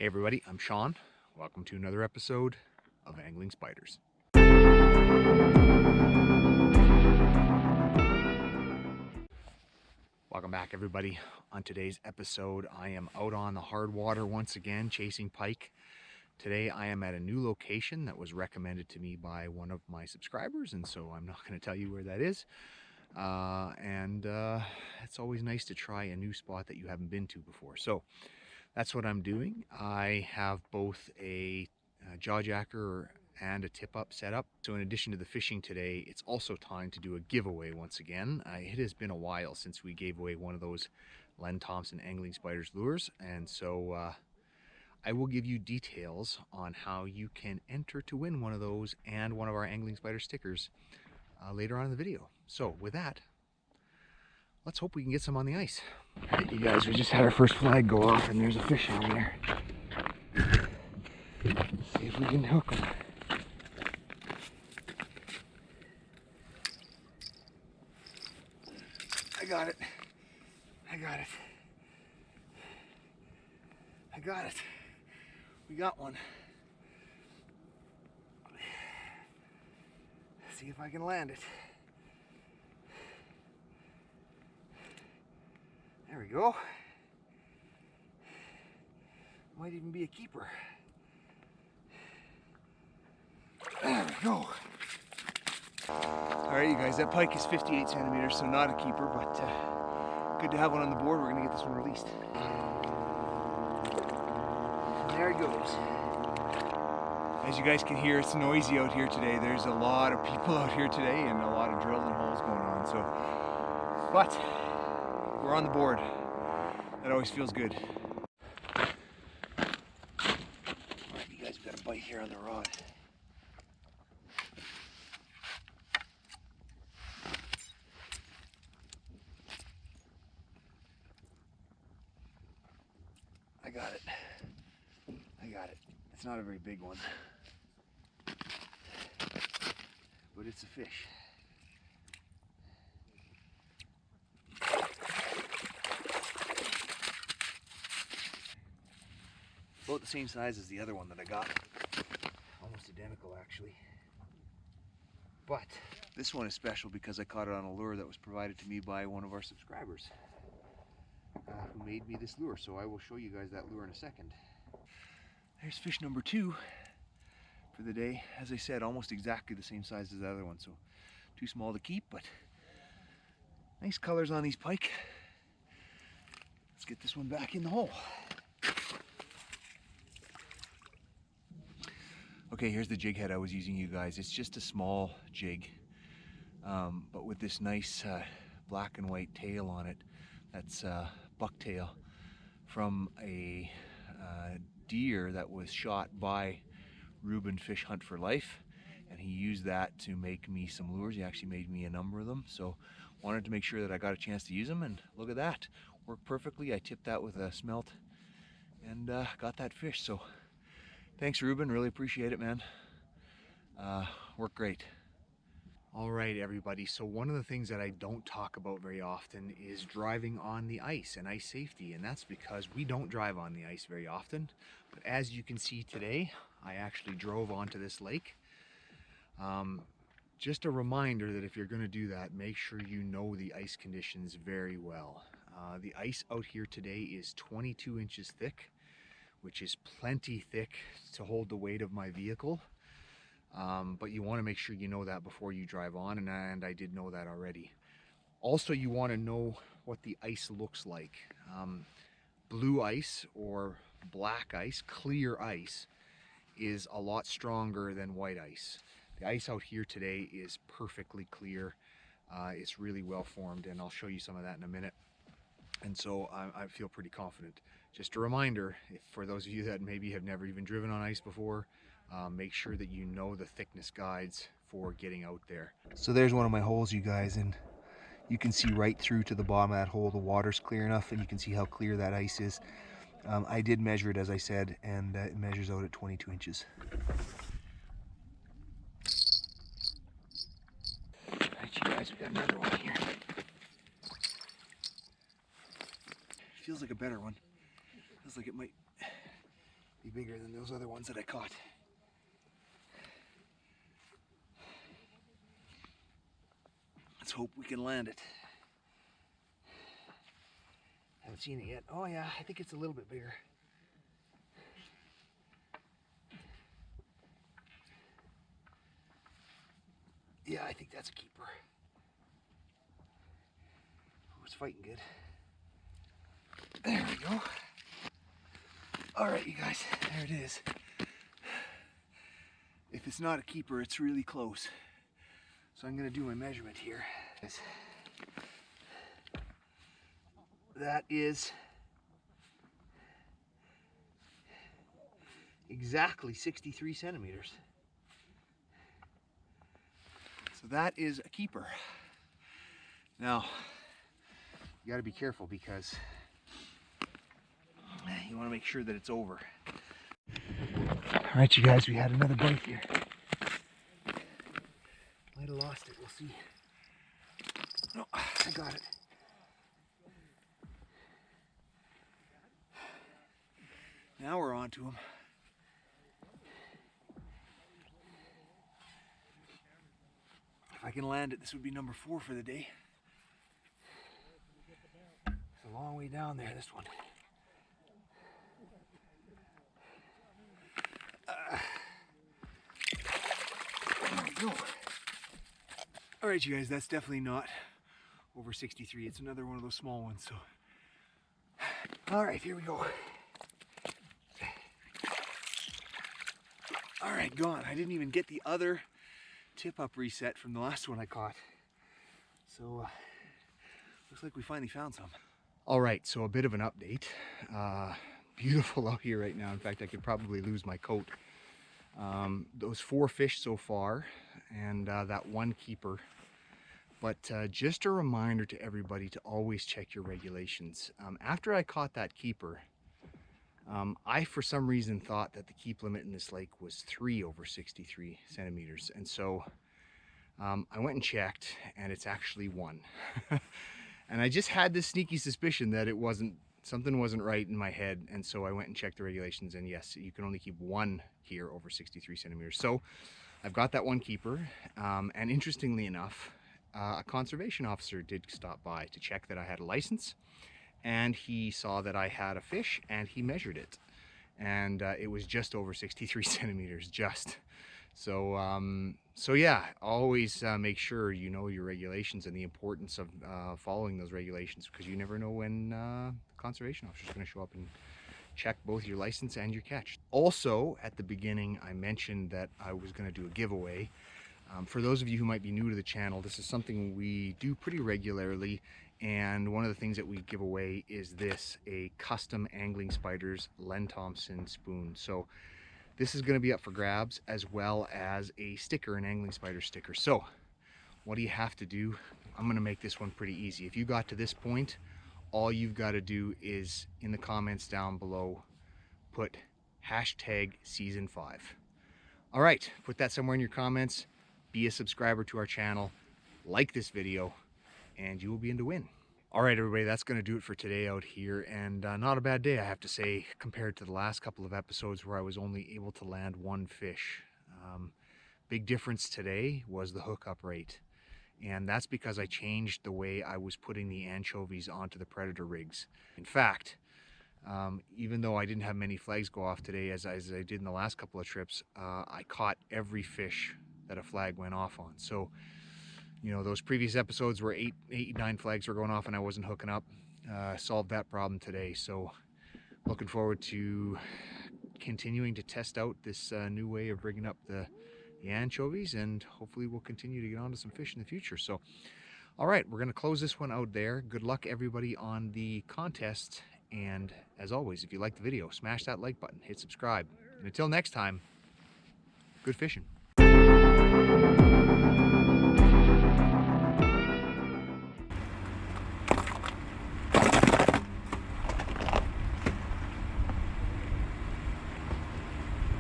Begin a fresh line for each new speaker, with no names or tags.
Hey everybody, I'm Sean. Welcome to another episode of Angling Spiders. Welcome back everybody. On today's episode, I am out on the hard water once again, chasing pike. Today I am at a new location that was recommended to me by one of my subscribers, and so I'm not going to tell you where that is. It's always nice to try a new spot that you haven't been to before. So that's what I'm doing. I have both a jaw jacker and a tip up set up. So in addition to the fishing today, it's also time to do a giveaway once again. It has been a while since we gave away one of those Len Thompson Angling Spiders lures, and so I will give you details on how you can enter to win one of those and one of our Angling Spider stickers later on in the video. So with that, let's hope we can get some on the ice. All right, you guys, we just had our first flag go off and there's a fish on there. Let's see if we can hook him. I got it. I got it. I got it. We got one. Let's see if I can land it. There we go. Might even be a keeper. There we go. All right, you guys, that pike is 58 centimeters, so not a keeper, but good to have one on the board. We're gonna get this one released. And there he goes. As you guys can hear, it's noisy out here today. There's a lot of people out here today and a lot of drilling holes going on. So, but we're on the board. That always feels good. All right, you guys got a bite here on the rod. I got it. I got it. It's not a very big one, but it's a fish. About the same size as the other one that I got. Almost identical actually. But this one is special because I caught it on a lure that was provided to me by one of our subscribers who made me this lure. So I will show you guys that lure in a second. There's fish number 2 for the day. As I said, almost exactly the same size as the other one. So too small to keep, but nice colors on these pike. Let's get this one back in the hole. Okay, here's the jig head I was using, you guys. It's just a small jig, but with this nice black and white tail on it. That's bucktail from a deer that was shot by Reuben Fish Hunt for Life, and he used that to make me some lures. He actually made me a number of them, so wanted to make sure that I got a chance to use them, and look at that. Worked perfectly. I tipped that with a smelt and got that fish. So thanks, Reuben. Really appreciate it, man. Worked great. All right, everybody. So one of the things that I don't talk about very often is driving on the ice and ice safety. And that's because we don't drive on the ice very often. But as you can see today, I actually drove onto this lake. Just a reminder that if you're going to do that, make sure you know the ice conditions very well. The ice out here today is 22 inches thick, which is plenty thick to hold the weight of my vehicle. But you want to make sure you know that before you drive on, and I did know that already. Also, you want to know what the ice looks like. Blue ice or black ice, clear ice, is a lot stronger than white ice. The ice out here today is perfectly clear. It's really well formed, and I'll show you some of that in a minute. And so I feel pretty confident. Just a reminder, for those of you that maybe have never even driven on ice before, make sure that you know the thickness guides for getting out there. So there's one of my holes, you guys, and you can see right through to the bottom of that hole. The water's clear enough, and you can see how clear that ice is. I did measure it, as I said, and it measures out at 22 inches. All right, you guys, we got another one here. Feels like a better one. Feels like it might Be bigger than those other ones that I caught. Let's hope we can land it. Haven't seen it yet. Oh yeah, I think it's a little bit bigger. Yeah, I think that's a keeper. Oh, it's fighting good. There we go. All right, you guys, there it is. If it's not a keeper, it's really close. So I'm gonna do my measurement here. That is exactly 63 centimeters. So that is a keeper. Now, you gotta be careful because you wanna make sure that it's over. All right, you guys, we had another bite here. Might have lost it, we'll see. No, I got it. Now we're on to him. If I can land it, this would be number 4 for the day. It's a long way down there, this one. There we go. All right, you guys, that's definitely not over 63. It's another one of those small ones, so. All right, here we go. All right, gone. I didn't even get the other tip up reset from the last one I caught. So, looks like we finally found some. All right, so a bit of an update. Beautiful out here right now. In fact, I could probably lose my coat. Those 4 fish so far, and that 1 keeper. But just a reminder to everybody to always check your regulations. After I caught that keeper, I for some reason thought that the keep limit in this lake was 3 over 63 centimeters. And so I went and checked, and it's actually 1. And I just had this sneaky suspicion that something wasn't right in my head. And so I went and checked the regulations, and yes, you can only keep 1 here over 63 centimeters. So I've got that 1 keeper. And interestingly enough, a conservation officer did stop by to check that I had a license, and he saw that I had a fish and he measured it, and it was just over 63 centimeters, just. So yeah, always make sure you know your regulations and the importance of following those regulations, because you never know when the conservation officer is going to show up and check both your license and your catch. Also, at the beginning, I mentioned that I was going to do a giveaway. For those of you who might be new to the channel, this is something we do pretty regularly, and one of the things that we give away is this, a custom Angling Spiders Len Thompson spoon. So this is going to be up for grabs, as well as a sticker, an Angling Spider sticker. So what do you have to do? I'm going to make this one pretty easy. If you got to this point, all you've got to do is, in the comments down below, put hashtag season 5. All right, put that somewhere in your comments. Be a subscriber to our channel, like this video, and you will be in to win. All right, everybody, that's going to do it for today out here, and not a bad day, I have to say, compared to the last couple of episodes where I was only able to land 1 fish. Big difference today was the hookup rate, and that's because I changed the way I was putting the anchovies onto the predator rigs. In fact, even though I didn't have many flags go off today, as I did in the last couple of trips, I caught every fish that a flag went off on. So, you know, those previous episodes where 9 flags were going off and I wasn't hooking up, solved that problem today. So looking forward to continuing to test out this new way of rigging up the anchovies, and hopefully we'll continue to get onto some fish in the future. So, all right, we're going to close this one out there. Good luck, everybody, on the contest. And as always, if you like the video, smash that like button, hit subscribe. And until next time, good fishing.